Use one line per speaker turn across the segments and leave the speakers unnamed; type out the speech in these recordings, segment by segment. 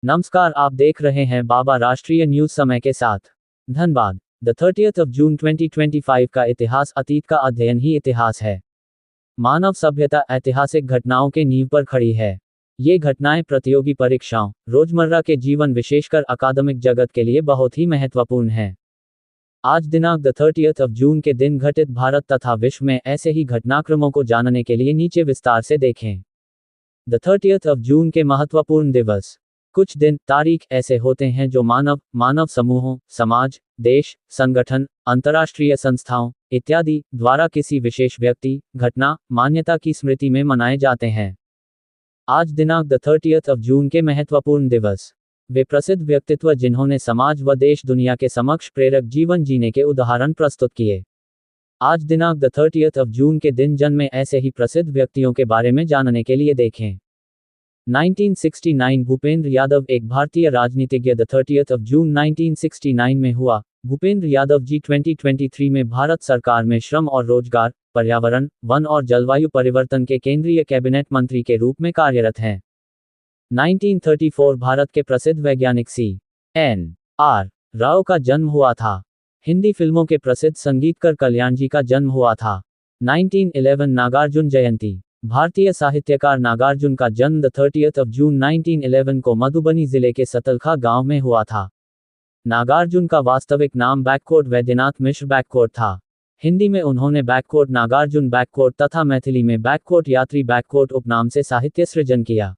नमस्कार, आप देख रहे हैं बाबा राष्ट्रीय न्यूज समय के साथ। Dhanbad. The 30th of June 2025 का इतिहास अतीत का अध्ययन ही इतिहास है। मानव सभ्यता ऐतिहासिक घटनाओं के नींव पर खड़ी है। ये घटनाएं प्रतियोगी परीक्षाओं, रोजमर्रा के जीवन, विशेषकर अकादमिक जगत के लिए बहुत ही महत्वपूर्ण है। आज दिनांक द 30th of June के दिन घटित भारत तथा विश्व में ऐसे ही घटनाक्रमों को जानने के लिए नीचे विस्तार से देखें। द 30th of June के महत्वपूर्ण दिवस। कुछ दिन, तारीख ऐसे होते हैं जो मानव समूहों, समाज, देश, संगठन, अंतर्राष्ट्रीय संस्थाओं इत्यादि द्वारा किसी विशेष व्यक्ति, घटना, मान्यता की स्मृति में मनाए जाते हैं। आज दिनांक द 30th of June के महत्वपूर्ण दिवस। वे प्रसिद्ध व्यक्तित्व जिन्होंने समाज व देश दुनिया के समक्ष प्रेरक जीवन जीने के उदाहरण प्रस्तुत किए। आज दिनांक द 30th of June के दिन जन्मे ऐसे ही प्रसिद्ध व्यक्तियों के बारे में जानने के लिए देखें। 1969 भूपेंद्र यादव एक भारतीय राजनीतिज्ञ। द 30th of June 1969 में हुआ। भूपेंद्र यादव जी 2023 में भारत सरकार में श्रम और रोजगार, पर्यावरण, वन और जलवायु परिवर्तन के केंद्रीय कैबिनेट मंत्री के रूप में कार्यरत हैं। 1934 भारत के प्रसिद्ध वैज्ञानिक C.N.R. राव का जन्म हुआ था। हिंदी फिल्मों के प्रसिद्ध संगीतकार कल्याण जी का जन्म हुआ था। 1911 नागार्जुन जयंती। भारतीय साहित्यकार नागार्जुन का जन्म द 30th of June 1911 को मधुबनी जिले के सतलखा गांव में हुआ था। नागार्जुन का वास्तविक नाम वैद्यनाथ मिश्र था। हिंदी में उन्होंने नागार्जुन तथा मैथिली में यात्री उपनाम से साहित्य सृजन किया।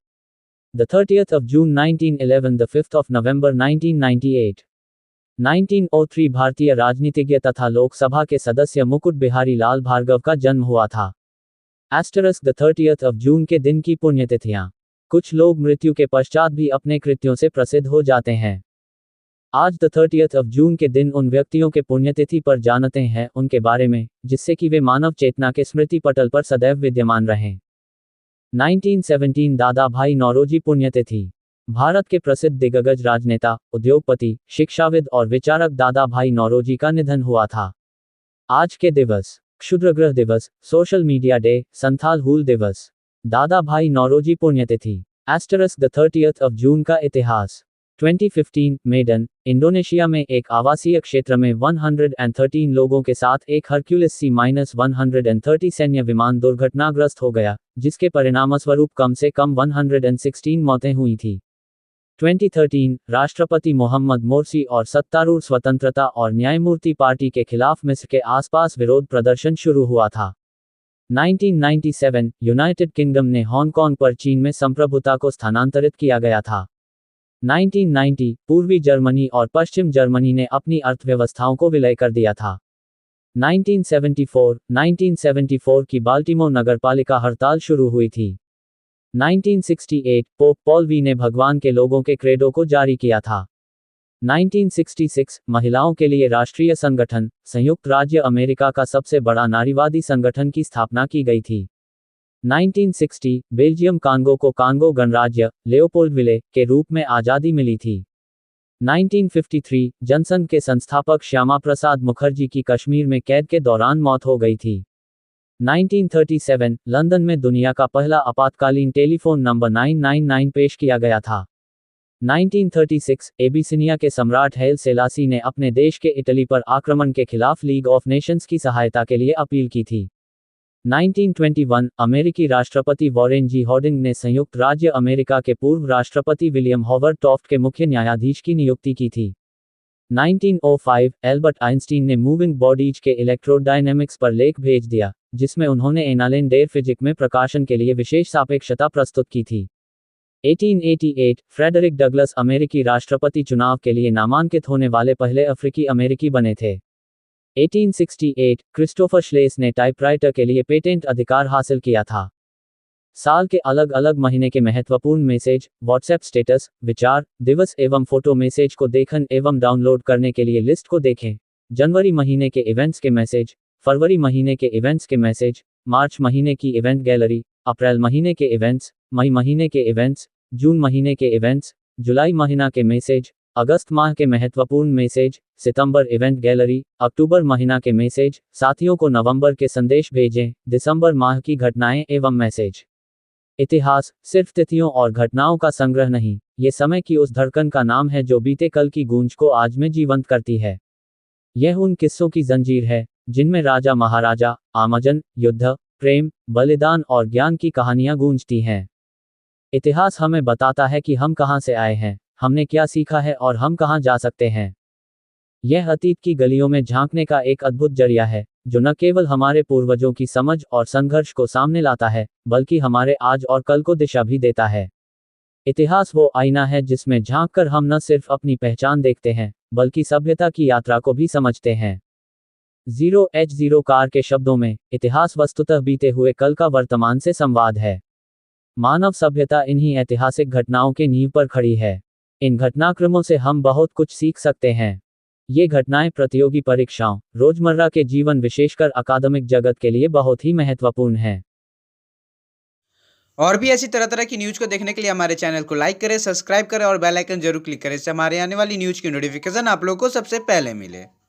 The 30th of June 1911 the 5th of November 1998। 1903 भारतीय राजनीतिज्ञ तथा लोकसभा के सदस्य मुकुट बिहारी लाल भार्गव का जन्म हुआ था। द 30th of June के दिन की पुण्यतिथियां। कुछ लोग मृत्यु के पश्चात भी अपने कृत्यों से प्रसिद्ध हो जाते हैं। आज द 30th of June के दिन उन व्यक्तियों के पुण्यतिथि पर जानते हैं उनके बारे में, जिससे कि वे मानव चेतना के स्मृति पटल पर सदैव विद्यमान रहें। 1917 दादा भाई नौरोजी पुण्यतिथि। भारत के प्रसिद्ध दिग्गज राजनेता, उद्योगपति, शिक्षाविद और विचारक दादा भाई नौरोजी का निधन हुआ था। आज के दिवस। क्षुद्रग्रह दिवस, सोशल मीडिया डे, संथाल हूल दिवस। दादा भाई नौरोजी पुण्यतिथि। द 30th of June का इतिहास। 2015 मेडन, इंडोनेशिया में एक आवासीय क्षेत्र में 113 लोगों के साथ एक हरक्यूलिस C-130 सैन्य विमान दुर्घटनाग्रस्त हो गया, जिसके परिणामस्वरूप कम से कम 116 मौतें हुई थी। 2013 राष्ट्रपति मोहम्मद मोर्सी और सत्तारूढ़ स्वतंत्रता और न्यायमूर्ति पार्टी के खिलाफ मिस्र के आसपास विरोध प्रदर्शन शुरू हुआ था। 1997 यूनाइटेड किंगडम ने हांगकांग पर चीन में संप्रभुता को स्थानांतरित किया गया था। 1990 पूर्वी जर्मनी और पश्चिम जर्मनी ने अपनी अर्थव्यवस्थाओं को विलय कर दिया था। 1974 की बाल्टीमोर नगरपालिका हड़ताल शुरू हुई थी। 1968 पोप पॉल वी ने भगवान के लोगों के क्रेडो को जारी किया था। 1966 महिलाओं के लिए राष्ट्रीय संगठन, संयुक्त राज्य अमेरिका का सबसे बड़ा नारीवादी संगठन की स्थापना की गई थी। 1960 बेल्जियम कांगो को कांगो गणराज्य, लेओपोल्डविले, के रूप में आज़ादी मिली थी। 1953 जनसंघ के संस्थापक श्यामा प्रसाद मुखर्जी की कश्मीर में कैद के दौरान मौत हो गई थी। 1937 लंदन में दुनिया का पहला आपातकालीन टेलीफोन नंबर 999 पेश किया गया था। 1936 एबिसिनिया के सम्राट हैल सेलासी ने अपने देश के इटली पर आक्रमण के खिलाफ लीग ऑफ नेशंस की सहायता के लिए अपील की थी। 1921 अमेरिकी राष्ट्रपति वॉरेन जी हॉर्डिंग ने संयुक्त राज्य अमेरिका के पूर्व राष्ट्रपति विलियम हॉवर्ड टॉफ्ट के मुख्य न्यायाधीश की नियुक्ति की थी। 1905 एल्बर्ट आइंस्टीन ने मूविंग बॉडीज के इलेक्ट्रोडायनेमिक्स पर लेख भेज दिया, जिसमें उन्होंने एनालेन डेयर फिजिक में प्रकाशन के लिए विशेष सापेक्षता प्रस्तुत की थी। 1888 फ्रेडरिक डगलस अमेरिकी राष्ट्रपति चुनाव के लिए नामांकित होने वाले पहले अफ्रीकी अमेरिकी बने थे। 1868 क्रिस्टोफर श्लेस ने टाइपराइटर के लिए पेटेंट अधिकार हासिल किया था। साल के अलग अलग महीने के महत्वपूर्ण मैसेज, व्हाट्सएप स्टेटस, विचार, दिवस एवं फोटो मैसेज को देखने एवं डाउनलोड करने के लिए लिस्ट को देखें। जनवरी महीने के इवेंट्स के मैसेज, फरवरी महीने के इवेंट्स के मैसेज, मार्च महीने की इवेंट गैलरी, अप्रैल महीने के इवेंट्स, मई महीने के इवेंट्स, जून महीने के इवेंट्स, जुलाई महीना के मैसेज, अगस्त माह के महत्वपूर्ण मैसेज, सितंबर इवेंट गैलरी, अक्टूबर महीना के मैसेज, साथियों को नवंबर के संदेश भेजें, दिसंबर माह की घटनाएं एवं मैसेज। इतिहास सिर्फ तिथियों और घटनाओं का संग्रह नहीं, ये समय की उस धड़कन का नाम है जो बीते कल की गूंज को आज में जीवंत करती है। यह उन किस्सों की जंजीर है जिनमें राजा महाराजा, आमजन, युद्ध, प्रेम, बलिदान और ज्ञान की कहानियां गूंजती हैं। इतिहास हमें बताता है कि हम कहां से आए हैं, हमने क्या सीखा है और हम कहां जा सकते हैं। यह अतीत की गलियों में झांकने का एक अद्भुत जरिया है, जो न केवल हमारे पूर्वजों की समझ और संघर्ष को सामने लाता है, बल्कि हमारे आज और कल को दिशा भी देता है। इतिहास वो आईना है जिसमें झांककर हम न सिर्फ अपनी पहचान देखते हैं, बल्कि सभ्यता की यात्रा को भी समझते हैं। 0H0 कार के शब्दों में, इतिहास वस्तुतः बीते हुए कल का वर्तमान से संवाद है। मानव सभ्यता इन्हीं ऐतिहासिक घटनाओं के नींव पर खड़ी है। इन घटनाक्रमों से हम बहुत कुछ सीख सकते हैं। ये घटनाएं प्रतियोगी परीक्षाओं, रोजमर्रा के जीवन, विशेषकर अकादमिक जगत के लिए बहुत ही महत्वपूर्ण हैं।
और भी ऐसी तरह तरह की न्यूज़ को देखने के लिए हमारे चैनल को लाइक करें, सब्सक्राइब करें और बेल आइकन जरूर क्लिक करें। इससे हमारे आने वाली न्यूज़ की नोटिफिकेशन आप लोगों को सबसे पहले मिले।